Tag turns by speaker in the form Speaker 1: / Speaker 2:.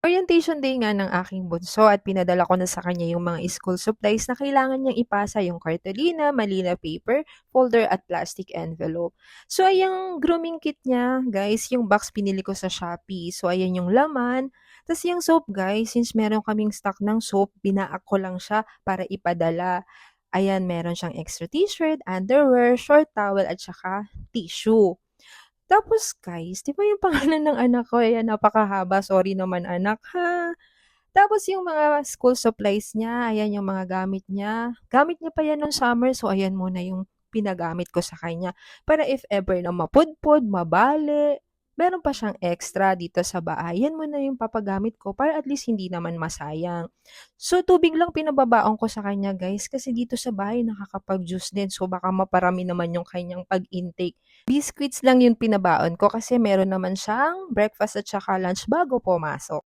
Speaker 1: Orientation day nga ng aking bunso at pinadala ko na sa kanya yung mga school supplies na kailangan niyang ipasa, yung cartolina, Manila paper, folder at plastic envelope. So yung grooming kit niya, guys, yung box pinili ko sa Shopee. So ayan yung laman. Tapos yung soap, guys, since meron kaming stock ng soap, binaak ko lang siya para ipadala. Ayan, meron siyang extra t-shirt, underwear, short towel at saka tissue. Tapos guys, 'di ba yung pangalan ng anak ko, ayan napakahaba, sorry naman anak ha. Tapos yung mga school supplies niya, ayan yung mga gamit niya. Gamit niya pa yan nung summer, so ayan muna yung pinagamit ko sa kanya. Para if ever na mapudpod, mabali, meron pa siyang extra dito sa bahay. Yan muna yung papagamit ko para at least hindi naman masayang. So tubig lang pinababaon ko sa kanya guys kasi dito sa bahay nakakapag-juice din. So baka maparami naman yung kanyang pag-intake. Biscuits lang yung pinabaon ko kasi meron naman siyang breakfast at saka lunch bago pumasok.